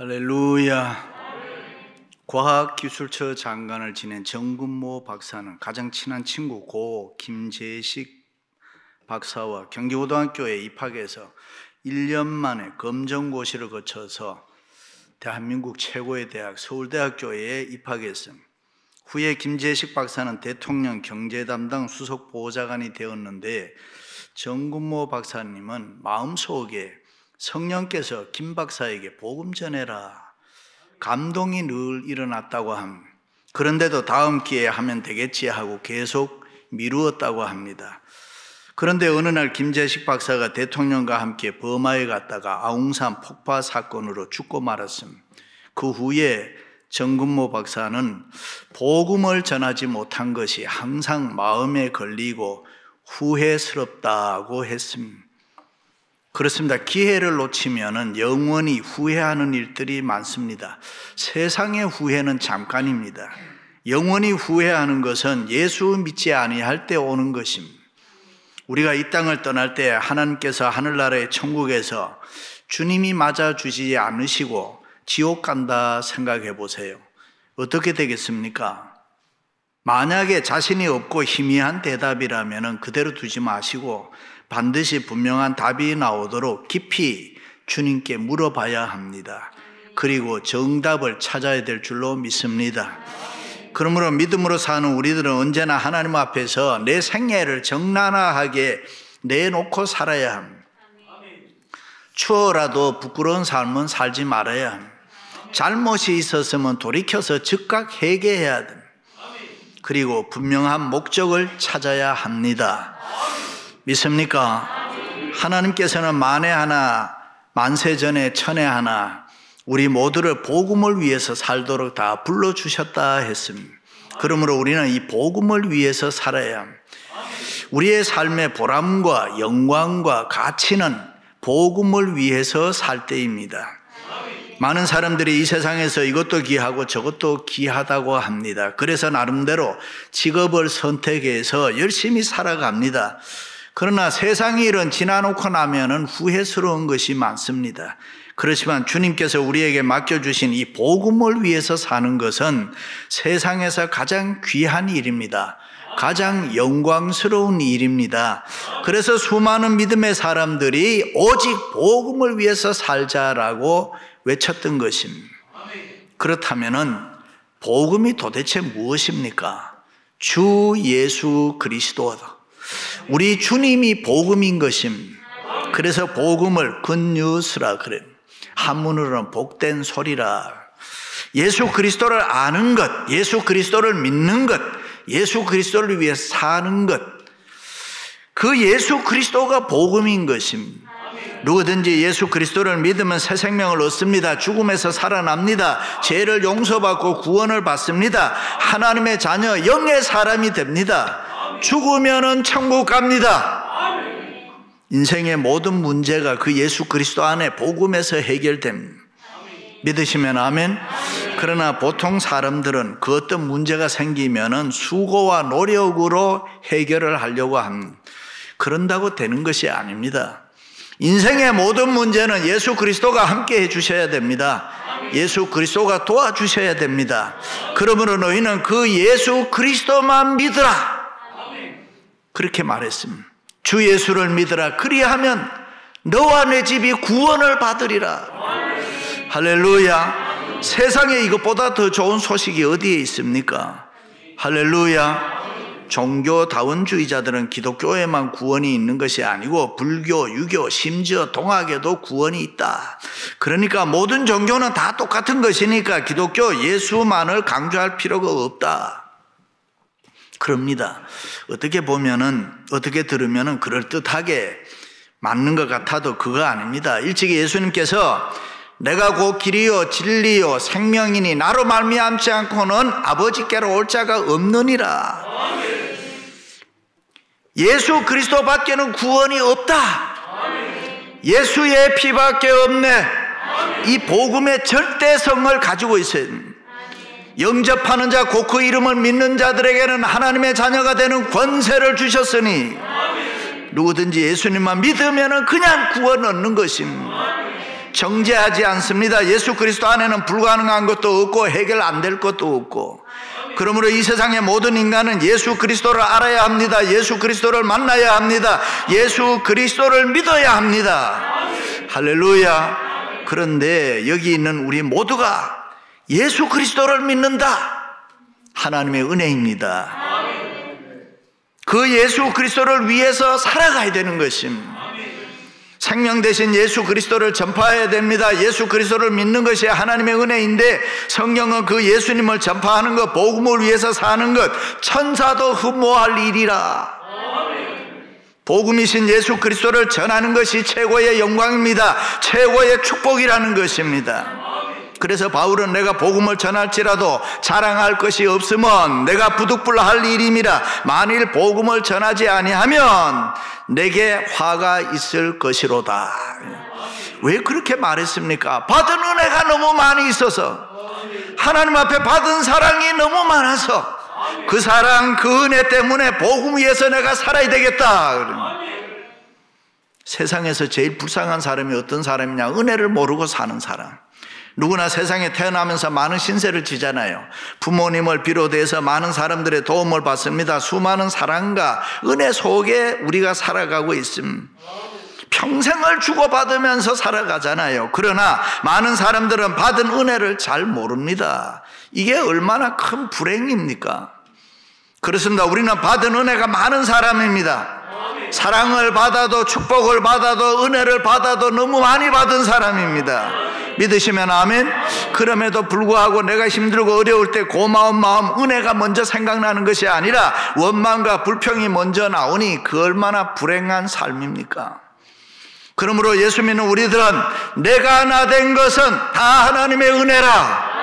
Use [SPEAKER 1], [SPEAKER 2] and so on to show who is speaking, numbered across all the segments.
[SPEAKER 1] 할렐루야. 과학기술처 장관을 지낸 정근모 박사는 가장 친한 친구 고 김재식 박사와 경기고등학교에 입학해서 1년 만에 검정고시를 거쳐서 대한민국 최고의 대학 서울대학교에 입학했습니다. 후에 김재식 박사는 대통령 경제담당 수석보좌관이 되었는데 정근모 박사님은 마음속에 성령께서 김 박사에게 복음 전해라, 감동이 늘 일어났다고 합니다. 그런데도 다음 기회에 하면 되겠지 하고 계속 미루었다고 합니다. 그런데 어느 날 김재식 박사가 대통령과 함께 버마에 갔다가 아웅산 폭파 사건으로 죽고 말았습니다. 그 후에 정근모 박사는 복음을 전하지 못한 것이 항상 마음에 걸리고 후회스럽다고 했습니다. 그렇습니다. 기회를 놓치면 영원히 후회하는 일들이 많습니다. 세상의 후회는 잠깐입니다. 영원히 후회하는 것은 예수 믿지 아니할 때 오는 것입니다. 우리가 이 땅을 떠날 때 하나님께서 하늘나라의 천국에서 주님이 맞아주지 않으시고 지옥 간다 생각해 보세요. 어떻게 되겠습니까? 만약에 자신이 없고 희미한 대답이라면 그대로 두지 마시고 반드시 분명한 답이 나오도록 깊이 주님께 물어봐야 합니다. 그리고 정답을 찾아야 될 줄로 믿습니다. 그러므로 믿음으로 사는 우리들은 언제나 하나님 앞에서 내 생애를 정나하게 내놓고 살아야 합니다. 추워라도 부끄러운 삶은 살지 말아야 합니다. 잘못이 있었으면 돌이켜서 즉각 회개해야 됩니다. 그리고 분명한 목적을 찾아야 합니다. 믿습니까? 하나님께서는 만에 하나, 만세 전에 천에 하나 우리 모두를 복음을 위해서 살도록 다 불러주셨다 했습니다. 그러므로 우리는 이 복음을 위해서 살아야 합니다. 우리의 삶의 보람과 영광과 가치는 복음을 위해서 살 때입니다. 많은 사람들이 이 세상에서 이것도 귀하고 저것도 귀하다고 합니다. 그래서 나름대로 직업을 선택해서 열심히 살아갑니다. 그러나 세상의 일은 지나놓고 나면은 후회스러운 것이 많습니다. 그렇지만 주님께서 우리에게 맡겨주신 이 복음을 위해서 사는 것은 세상에서 가장 귀한 일입니다. 가장 영광스러운 일입니다. 그래서 수많은 믿음의 사람들이 오직 복음을 위해서 살자라고 외쳤던 것입니다. 그렇다면은 복음이 도대체 무엇입니까? 주 예수 그리스도다. 우리 주님이 복음인 것입니다. 그래서 복음을 굿뉴스라 그래요. 한문으로는 복된 소리라. 예수 그리스도를 아는 것, 예수 그리스도를 믿는 것, 예수 그리스도를 위해 사는 것, 그 예수 그리스도가 복음인 것입니다. 누구든지 예수 그리스도를 믿으면 새 생명을 얻습니다. 죽음에서 살아납니다. 죄를 용서받고 구원을 받습니다. 하나님의 자녀, 영의 사람이 됩니다. 죽으면은 천국 갑니다. 인생의 모든 문제가 그 예수 그리스도 안에 복음에서 해결됩니다. 믿으시면 아멘. 그러나 보통 사람들은 그 어떤 문제가 생기면은 수고와 노력으로 해결을 하려고 합니다. 그런다고 되는 것이 아닙니다. 인생의 모든 문제는 예수 그리스도가 함께 해주셔야 됩니다. 예수 그리스도가 도와주셔야 됩니다. 그러므로 너희는 그 예수 그리스도만 믿으라. 그렇게 말했습니다. 주 예수를 믿으라. 그리하면 너와 내 집이 구원을 받으리라. 할렐루야. 세상에 이것보다 더 좋은 소식이 어디에 있습니까? 할렐루야. 종교다원주의자들은 기독교에만 구원이 있는 것이 아니고 불교, 유교, 심지어 동학에도 구원이 있다. 그러니까 모든 종교는 다 똑같은 것이니까 기독교 예수만을 강조할 필요가 없다. 그럽니다. 어떻게 보면은, 어떻게 들으면은 그럴듯하게 맞는 것 같아도 그거 아닙니다. 일찍이 예수님께서 내가 곧 길이요 진리요 생명이니 나로 말미암지 않고는 아버지께로 올 자가 없느니라. 예수 그리스도 밖에는 구원이 없다. 예수의 피밖에 없네. 이 복음의 절대성을 가지고 있어요. 영접하는 자 곧 그 이름을 믿는 자들에게는 하나님의 자녀가 되는 권세를 주셨으니 누구든지 예수님만 믿으면 그냥 구원 얻는 것입니다. 정죄하지 않습니다. 예수 그리스도 안에는 불가능한 것도 없고 해결 안 될 것도 없고, 그러므로 이 세상의 모든 인간은 예수 그리스도를 알아야 합니다. 예수 그리스도를 만나야 합니다. 예수 그리스도를 믿어야 합니다. 할렐루야. 그런데 여기 있는 우리 모두가 예수 그리스도를 믿는다. 하나님의 은혜입니다. 그 예수 그리스도를 위해서 살아가야 되는 것입니다. 생명 대신 예수 그리스도를 전파해야 됩니다. 예수 그리스도를 믿는 것이 하나님의 은혜인데, 성경은 그 예수님을 전파하는 것, 복음을 위해서 사는 것, 천사도 흠모할 일이라. 복음이신 예수 그리스도를 전하는 것이 최고의 영광입니다. 최고의 축복이라는 것입니다. 그래서 바울은 내가 복음을 전할지라도 자랑할 것이 없으면 내가 부득불할 일임이라. 만일 복음을 전하지 아니하면 내게 화가 있을 것이로다. 왜 그렇게 말했습니까? 받은 은혜가 너무 많이 있어서, 하나님 앞에 받은 사랑이 너무 많아서, 그 사랑, 그 은혜 때문에 복음 위해서 내가 살아야 되겠다. 세상에서 제일 불쌍한 사람이 어떤 사람이냐? 은혜를 모르고 사는 사람. 누구나 세상에 태어나면서 많은 신세를 지잖아요. 부모님을 비롯해서 많은 사람들의 도움을 받습니다. 수많은 사랑과 은혜 속에 우리가 살아가고 있습니다. 평생을 주고받으면서 살아가잖아요. 그러나 많은 사람들은 받은 은혜를 잘 모릅니다. 이게 얼마나 큰 불행입니까? 그렇습니다. 우리는 받은 은혜가 많은 사람입니다. 사랑을 받아도, 축복을 받아도, 은혜를 받아도 너무 많이 받은 사람입니다. 믿으시면 아멘. 그럼에도 불구하고 내가 힘들고 어려울 때 고마운 마음, 은혜가 먼저 생각나는 것이 아니라 원망과 불평이 먼저 나오니 그 얼마나 불행한 삶입니까? 그러므로 예수 믿는 우리들은 내가 하나 된 것은 다 하나님의 은혜라.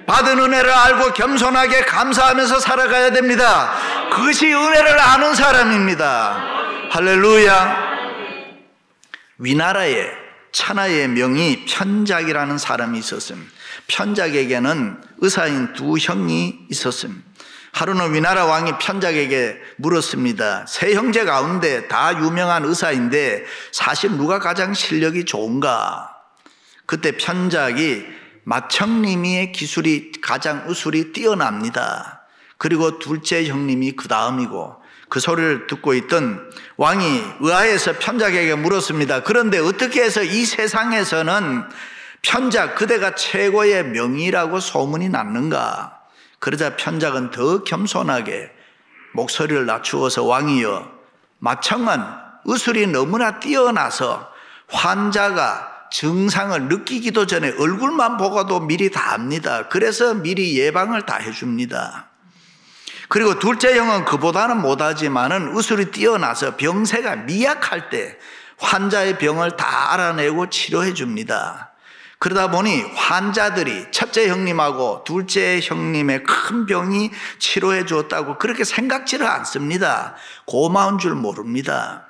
[SPEAKER 1] 받은 은혜를 알고 겸손하게 감사하면서 살아가야 됩니다. 그것이 은혜를 아는 사람입니다. 할렐루야. 위나라에 천하의 명의 편작이라는 사람이 있었습니다. 편작에게는 의사인 두 형이 있었습니다. 하루는 위나라 왕이 편작에게 물었습니다. 세 형제 가운데 다 유명한 의사인데 사실 누가 가장 실력이 좋은가? 그때 편작이 맏형님의 기술이 가장 의술이 뛰어납니다. 그리고 둘째 형님이 그 다음이고, 그 소리를 듣고 있던 왕이 의아해서 편작에게 물었습니다. 그런데 어떻게 해서 이 세상에서는 편작 그대가 최고의 명의라고 소문이 났는가? 그러자 편작은 더 겸손하게 목소리를 낮추어서 왕이여, 맏형은 의술이 너무나 뛰어나서 환자가 증상을 느끼기도 전에 얼굴만 보고도 미리 다 압니다. 그래서 미리 예방을 다 해줍니다. 그리고 둘째 형은 그보다는 못하지만은 의술이 뛰어나서 병세가 미약할 때 환자의 병을 다 알아내고 치료해 줍니다. 그러다 보니 환자들이 첫째 형님하고 둘째 형님의 큰 병이 치료해 주었다고 그렇게 생각지를 않습니다. 고마운 줄 모릅니다.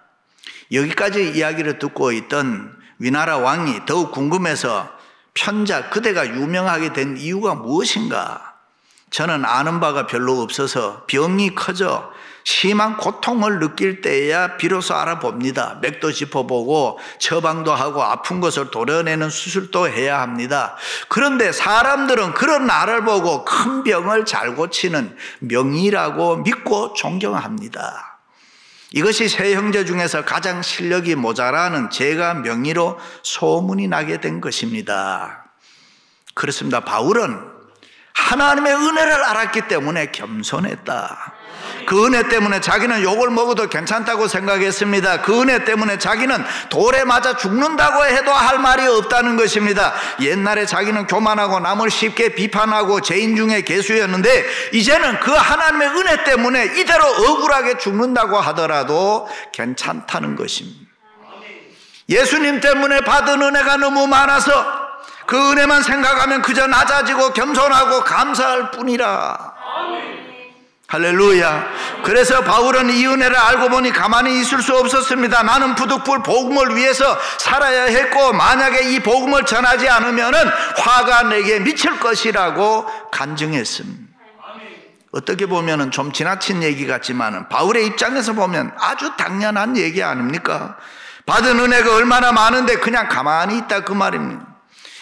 [SPEAKER 1] 여기까지 이야기를 듣고 있던 위나라 왕이 더욱 궁금해서 편작 그대가 유명하게 된 이유가 무엇인가? 저는 아는 바가 별로 없어서 병이 커져 심한 고통을 느낄 때에야 비로소 알아봅니다. 맥도 짚어보고 처방도 하고 아픈 것을 도려내는 수술도 해야 합니다. 그런데 사람들은 그런 나를 보고 큰 병을 잘 고치는 명의라고 믿고 존경합니다. 이것이 세 형제 중에서 가장 실력이 모자라는 제가 명의로 소문이 나게 된 것입니다. 그렇습니다. 바울은 하나님의 은혜를 알았기 때문에 겸손했다. 그 은혜 때문에 자기는 욕을 먹어도 괜찮다고 생각했습니다. 그 은혜 때문에 자기는 돌에 맞아 죽는다고 해도 할 말이 없다는 것입니다. 옛날에 자기는 교만하고 남을 쉽게 비판하고 죄인 중에 괴수였는데 이제는 그 하나님의 은혜 때문에 이대로 억울하게 죽는다고 하더라도 괜찮다는 것입니다. 예수님 때문에 받은 은혜가 너무 많아서 그 은혜만 생각하면 그저 낮아지고 겸손하고 감사할 뿐이라. 할렐루야. 그래서 바울은 이 은혜를 알고 보니 가만히 있을 수 없었습니다. 나는 부득불 복음을 위해서 살아야 했고 만약에 이 복음을 전하지 않으면 화가 내게 미칠 것이라고 간증했습니다. 어떻게 보면 좀 지나친 얘기 같지만 바울의 입장에서 보면 아주 당연한 얘기 아닙니까? 받은 은혜가 얼마나 많은데 그냥 가만히 있다 그 말입니다.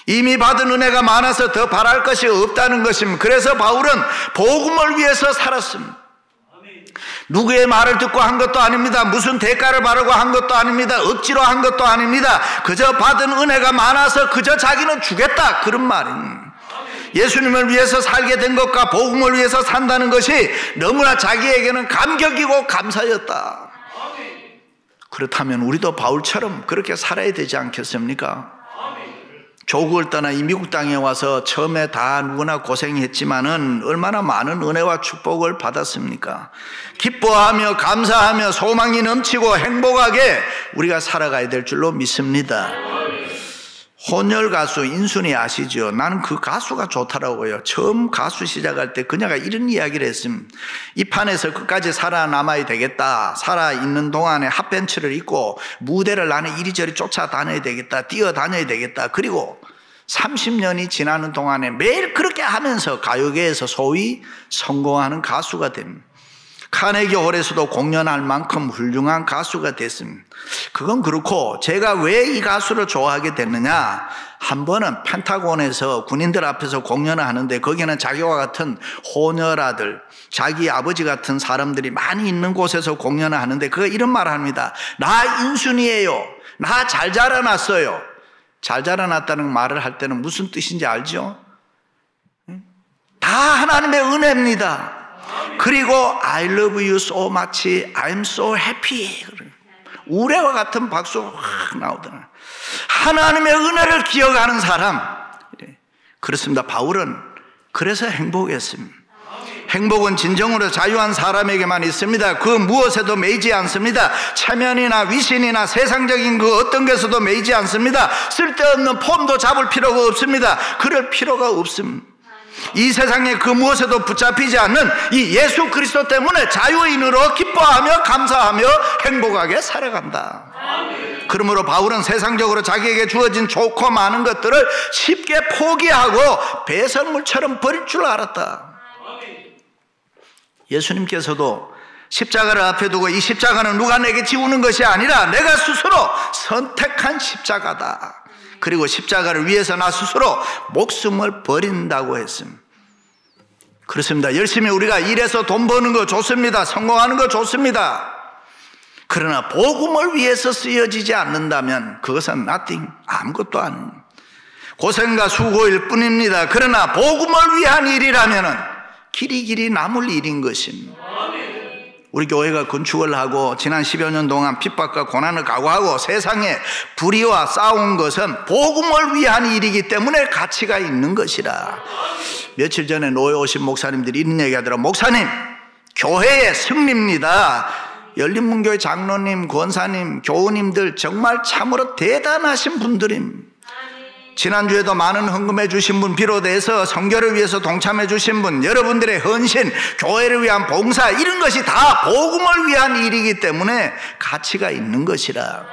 [SPEAKER 1] 이미 받은 은혜가 많아서 더 바랄 것이 없다는 것입니다. 그래서 바울은 복음을 위해서 살았습니다. 누구의 말을 듣고 한 것도 아닙니다. 무슨 대가를 바라고 한 것도 아닙니다. 억지로 한 것도 아닙니다. 그저 받은 은혜가 많아서 그저 자기는 주겠다 그런 말입니다. 예수님을 위해서 살게 된 것과 복음을 위해서 산다는 것이 너무나 자기에게는 감격이고 감사였다. 그렇다면 우리도 바울처럼 그렇게 살아야 되지 않겠습니까? 조국을 떠나 이 미국 땅에 와서 처음에 다 누구나 고생했지만은 얼마나 많은 은혜와 축복을 받았습니까? 기뻐하며 감사하며 소망이 넘치고 행복하게 우리가 살아가야 될 줄로 믿습니다. 혼혈 가수 인순이 아시죠? 나는 그 가수가 좋더라고요. 처음 가수 시작할 때 그녀가 이런 이야기를 했습니다. 이 판에서 끝까지 살아남아야 되겠다. 살아있는 동안에 핫팬츠를 입고 무대를 나는 이리저리 쫓아다녀야 되겠다. 뛰어다녀야 되겠다. 그리고 30년이 지나는 동안에 매일 그렇게 하면서 가요계에서 소위 성공하는 가수가 됩니다. 카네기 홀에서도 공연할 만큼 훌륭한 가수가 됐습니다. 그건 그렇고 제가 왜 이 가수를 좋아하게 됐느냐, 한 번은 펜타곤에서 군인들 앞에서 공연을 하는데 거기는 자기와 같은 호녀라들, 자기 아버지 같은 사람들이 많이 있는 곳에서 공연을 하는데 그거 이런 말을 합니다. 나 인순이에요. 나 잘 자라났어요. 잘 자라났다는 말을 할 때는 무슨 뜻인지 알죠? 다 하나님의 은혜입니다. 그리고 I love you so much, I'm so happy. 우레와 같은 박수가 확 나오더라. 하나님의 은혜를 기억하는 사람. 그렇습니다. 바울은 그래서 행복했습니다. 행복은 진정으로 자유한 사람에게만 있습니다. 그 무엇에도 매이지 않습니다. 체면이나 위신이나 세상적인 그 어떤 것에도 매이지 않습니다. 쓸데없는 폼도 잡을 필요가 없습니다. 그럴 필요가 없습니다. 이 세상에 그 무엇에도 붙잡히지 않는 이 예수 그리스도 때문에 자유인으로 기뻐하며 감사하며 행복하게 살아간다. 그러므로 바울은 세상적으로 자기에게 주어진 좋고 많은 것들을 쉽게 포기하고 배설물처럼 버릴 줄 알았다. 예수님께서도 십자가를 앞에 두고 이 십자가는 누가 내게 지우는 것이 아니라 내가 스스로 선택한 십자가다. 그리고 십자가를 위해서 나 스스로 목숨을 버린다고 했습니다. 그렇습니다. 열심히 우리가 일해서 돈 버는 거 좋습니다. 성공하는 거 좋습니다. 그러나 복음을 위해서 쓰여지지 않는다면 그것은 nothing, 아무것도 아닌 고생과 수고일 뿐입니다. 그러나 복음을 위한 일이라면 길이 남을 일인 것입니다. 우리 교회가 건축을 하고 지난 10여 년 동안 핍박과 고난을 각오하고 세상에 불의와 싸운 것은 복음을 위한 일이기 때문에 가치가 있는 것이라. 며칠 전에 노회 오신 목사님들이 이런 얘기하더라고요. 목사님, 교회의 승리입니다. 열린문교회 장로님, 권사님, 교우님들 정말 참으로 대단하신 분들입니다. 지난주에도 많은 헌금해 주신 분 비롯해서 선교를 위해서 동참해 주신 분, 여러분들의 헌신, 교회를 위한 봉사, 이런 것이 다 복음을 위한 일이기 때문에 가치가 있는 것이라.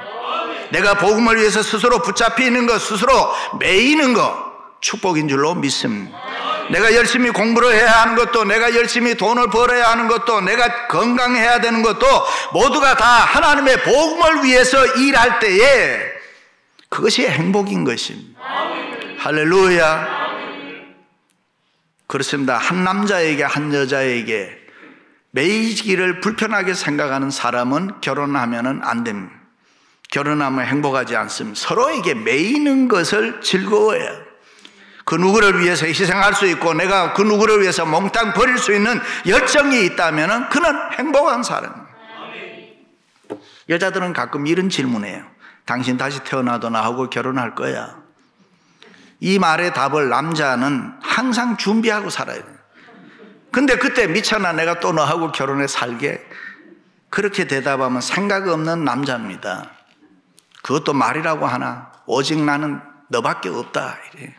[SPEAKER 1] 내가 복음을 위해서 스스로 붙잡히는 것, 스스로 매이는 것 축복인 줄로 믿습니다. 내가 열심히 공부를 해야 하는 것도, 내가 열심히 돈을 벌어야 하는 것도, 내가 건강해야 되는 것도 모두가 다 하나님의 복음을 위해서 일할 때에 그것이 행복인 것입니다. 할렐루야. 그렇습니다. 한 남자에게 한 여자에게 매이기를 불편하게 생각하는 사람은 결혼하면 안 됩니다. 결혼하면 행복하지 않습니다. 서로에게 매이는 것을 즐거워해요. 그 누구를 위해서 희생할 수 있고 내가 그 누구를 위해서 몽땅 버릴 수 있는 열정이 있다면 그는 행복한 사람입니다. 여자들은 가끔 이런 질문해요. 당신 다시 태어나도 나하고 결혼할 거야. 이 말의 답을 남자는 항상 준비하고 살아야 돼요. 근데 그때 미쳐나 내가 또 너하고 결혼해 살게, 그렇게 대답하면 생각 없는 남자입니다. 그것도 말이라고 하나, 오직 나는 너밖에 없다 이래.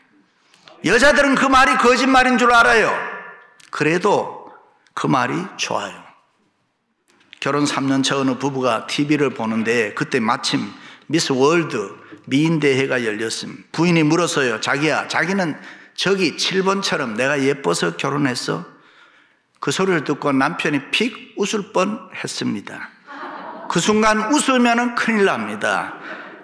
[SPEAKER 1] 여자들은 그 말이 거짓말인 줄 알아요. 그래도 그 말이 좋아요. 결혼 3년 차 어느 부부가 TV를 보는데 그때 마침 미스 월드 미인대회가 열렸습니다. 부인이 물었어요. 자기야, 자기는 저기 7번처럼 내가 예뻐서 결혼했어? 그 소리를 듣고 남편이 픽 웃을 뻔했습니다. 그 순간 웃으면 큰일 납니다.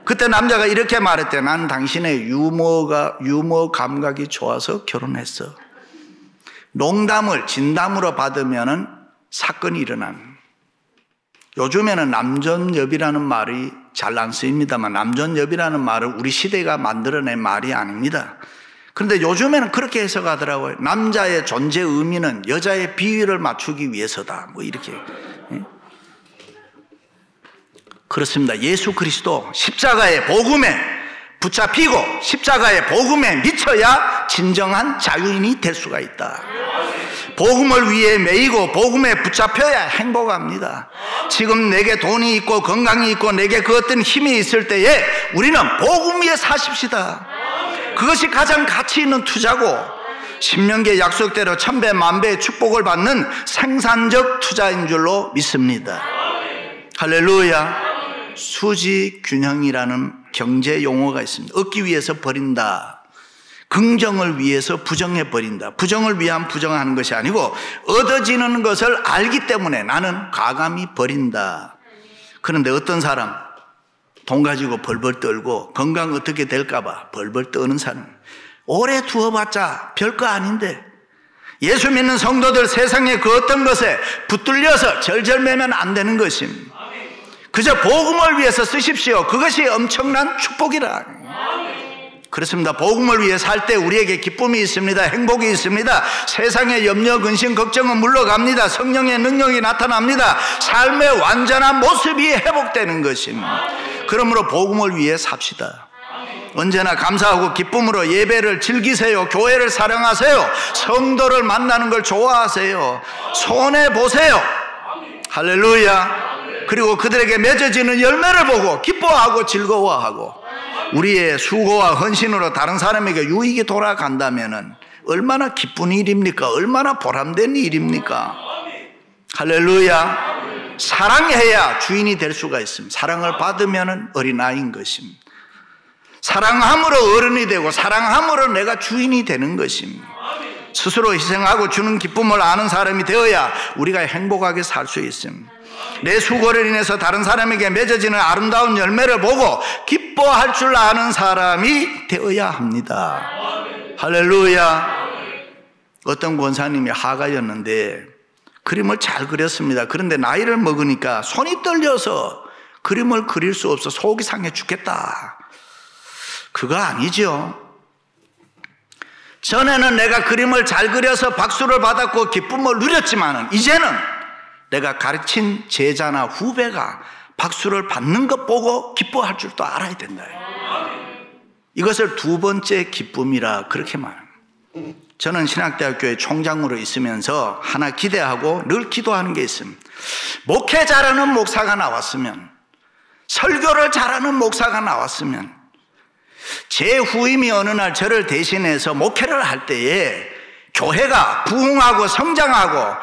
[SPEAKER 1] 그때 남자가 이렇게 말했대. 난 당신의 유머 감각이 좋아서 결혼했어. 농담을 진담으로 받으면 사건이 일어난. 요즘에는 남존여비라는 말이 잘 안 쓰입니다만 남존여비라는 말은 우리 시대가 만들어낸 말이 아닙니다. 그런데 요즘에는 그렇게 해석하더라고요. 남자의 존재 의미는 여자의 비위를 맞추기 위해서다. 뭐 이렇게. 그렇습니다. 예수 그리스도 십자가의 복음에 붙잡히고 십자가의 복음에 미쳐야 진정한 자유인이 될 수가 있다. 복음을 위해 매이고 복음에 붙잡혀야 행복합니다. 지금 내게 돈이 있고 건강이 있고 내게 그 어떤 힘이 있을 때에 우리는 복음 위에 사십시다. 그것이 가장 가치 있는 투자고 신명기의 약속대로 천배 만배의 축복을 받는 생산적 투자인 줄로 믿습니다. 할렐루야. 수지균형이라는 경제 용어가 있습니다. 얻기 위해서 버린다. 긍정을 위해서 부정해 버린다. 부정을 위한 부정하는 것이 아니고 얻어지는 것을 알기 때문에 나는 과감히 버린다. 그런데 어떤 사람 돈 가지고 벌벌 떨고 건강 어떻게 될까 봐 벌벌 떠는 사람, 오래 두어봤자 별거 아닌데 예수 믿는 성도들 세상의 그 어떤 것에 붙들려서 절절매면 안 되는 것입니다. 그저 복음을 위해서 쓰십시오. 그것이 엄청난 축복이라. 그렇습니다. 복음을 위해 살 때 우리에게 기쁨이 있습니다. 행복이 있습니다. 세상의 염려, 근심, 걱정은 물러갑니다. 성령의 능력이 나타납니다. 삶의 완전한 모습이 회복되는 것입니다. 그러므로 복음을 위해 삽시다. 언제나 감사하고 기쁨으로 예배를 즐기세요. 교회를 사랑하세요. 성도를 만나는 걸 좋아하세요. 손해보세요. 할렐루야. 그리고 그들에게 맺어지는 열매를 보고 기뻐하고 즐거워하고 우리의 수고와 헌신으로 다른 사람에게 유익이 돌아간다면 얼마나 기쁜 일입니까? 얼마나 보람된 일입니까? 할렐루야. 사랑해야 주인이 될 수가 있습니다. 사랑을 받으면 어린아이인 것입니다. 사랑함으로 어른이 되고 사랑함으로 내가 주인이 되는 것입니다. 스스로 희생하고 주는 기쁨을 아는 사람이 되어야 우리가 행복하게 살 수 있습니다. 내 수고를 인해서 다른 사람에게 맺어지는 아름다운 열매를 보고 기뻐할 줄 아는 사람이 되어야 합니다. 할렐루야. 어떤 권사님이 화가였는데 그림을 잘 그렸습니다. 그런데 나이를 먹으니까 손이 떨려서 그림을 그릴 수 없어 속이 상해 죽겠다. 그거 아니죠. 전에는 내가 그림을 잘 그려서 박수를 받았고 기쁨을 누렸지만 이제는 내가 가르친 제자나 후배가 박수를 받는 것 보고 기뻐할 줄도 알아야 된다. 이것을 두 번째 기쁨이라 그렇게 말합니다. 저는 신학대학교의 총장으로 있으면서 하나 기대하고 늘 기도하는 게 있습니다. 목회 잘하는 목사가 나왔으면, 설교를 잘하는 목사가 나왔으면, 제 후임이 어느 날 저를 대신해서 목회를 할 때에 교회가 부흥하고 성장하고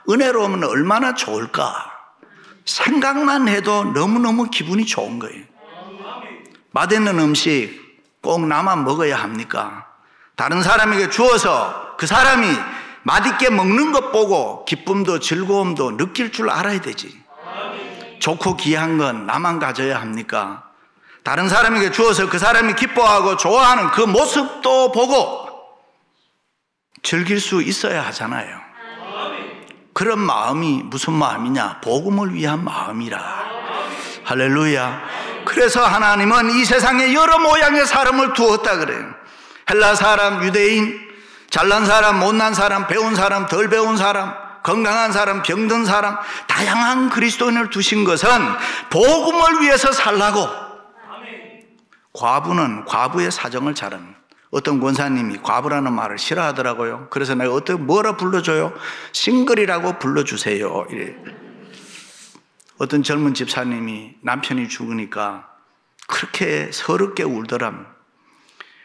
[SPEAKER 1] 은혜로우면 얼마나 좋을까 생각만 해도 너무너무 기분이 좋은 거예요. 맛있는 음식 꼭 나만 먹어야 합니까? 다른 사람에게 주어서 그 사람이 맛있게 먹는 것 보고 기쁨도 즐거움도 느낄 줄 알아야 되지. 좋고 귀한 건 나만 가져야 합니까? 다른 사람에게 주어서 그 사람이 기뻐하고 좋아하는 그 모습도 보고 즐길 수 있어야 하잖아요. 그런 마음이 무슨 마음이냐? 복음을 위한 마음이라. 할렐루야. 그래서 하나님은 이 세상에 여러 모양의 사람을 두었다 그래요. 헬라 사람, 유대인, 잘난 사람, 못난 사람, 배운 사람, 덜 배운 사람, 건강한 사람, 병든 사람, 다양한 그리스도인을 두신 것은 복음을 위해서 살라고. 과부는 과부의 사정을 잘 합니다. 어떤 권사님이 과부라는 말을 싫어하더라고요. 그래서 내가 뭐라 불러줘요? 싱글이라고 불러주세요. 이래. 어떤 젊은 집사님이 남편이 죽으니까 그렇게 서럽게 울더랍니다.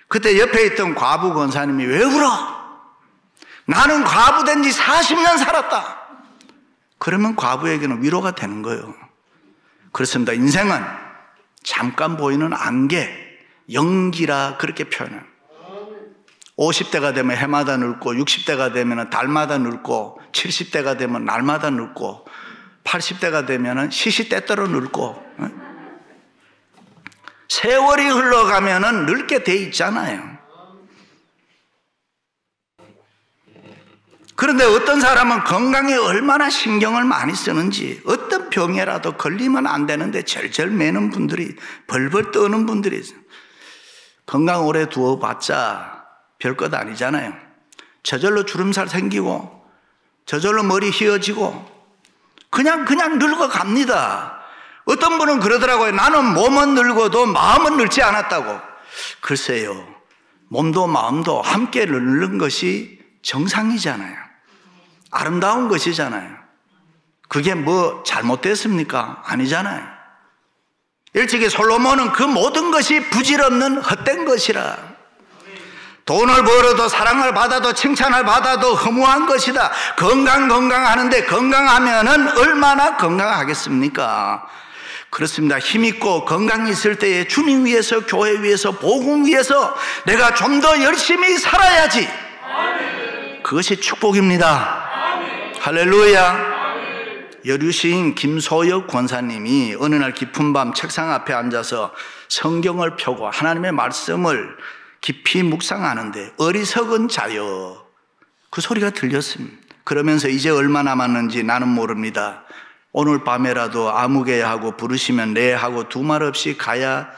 [SPEAKER 1] 그때 옆에 있던 과부 권사님이 왜 울어? 나는 과부된 지 40년 살았다. 그러면 과부에게는 위로가 되는 거예요. 그렇습니다. 인생은 잠깐 보이는 안개, 연기라 그렇게 표현해요. 50대가 되면 해마다 늙고 60대가 되면 달마다 늙고 70대가 되면 날마다 늙고 80대가 되면은 시시때때로 늙고, 세월이 흘러가면은 늙게 돼 있잖아요. 그런데 어떤 사람은 건강에 얼마나 신경을 많이 쓰는지, 어떤 병에라도 걸리면 안 되는데 절절 매는 분들이, 벌벌 떠는 분들이 있어요. 건강 오래 두어봤자 별것 아니잖아요. 저절로 주름살 생기고 저절로 머리 휘어지고 그냥 늙어갑니다. 어떤 분은 그러더라고요. 나는 몸은 늙어도 마음은 늙지 않았다고. 글쎄요, 몸도 마음도 함께 늙는 것이 정상이잖아요. 아름다운 것이잖아요. 그게 뭐 잘못됐습니까? 아니잖아요. 일찍이 솔로몬은 그 모든 것이 부질없는 헛된 것이라, 돈을 벌어도 사랑을 받아도 칭찬을 받아도 허무한 것이다. 건강하는데 건강하면은 얼마나 건강하겠습니까? 그렇습니다. 힘있고 건강이 있을 때에 주님 위해서, 교회 위해서, 복음 위해서 내가 좀 더 열심히 살아야지. 그것이 축복입니다. 할렐루야. 여류시인 김소혁 권사님이 어느 날 깊은 밤 책상 앞에 앉아서 성경을 펴고 하나님의 말씀을 깊이 묵상하는데 어리석은 자여, 그 소리가 들렸습니다. 그러면서 이제 얼마 남았는지 나는 모릅니다. 오늘 밤에라도 아무개야 하고 부르시면 네 하고 두 말 없이 가야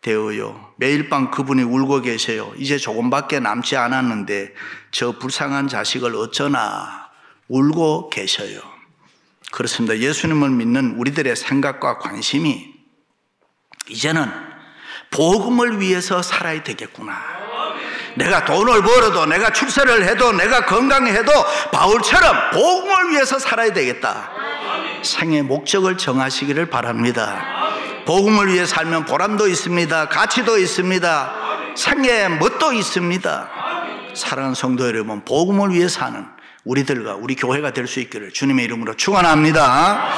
[SPEAKER 1] 되어요. 매일 밤 그분이 울고 계세요. 이제 조금밖에 남지 않았는데 저 불쌍한 자식을 어쩌나 울고 계셔요. 그렇습니다. 예수님을 믿는 우리들의 생각과 관심이 이제는 복음을 위해서 살아야 되겠구나. 내가 돈을 벌어도, 내가 출세를 해도, 내가 건강해도 바울처럼 복음을 위해서 살아야 되겠다. 생의 목적을 정하시기를 바랍니다. 복음을 위해 살면 보람도 있습니다. 가치도 있습니다. 생의 멋도 있습니다. 사랑하는 성도 여러분, 복음을 위해 사는 우리들과 우리 교회가 될 수 있기를 주님의 이름으로 축원합니다.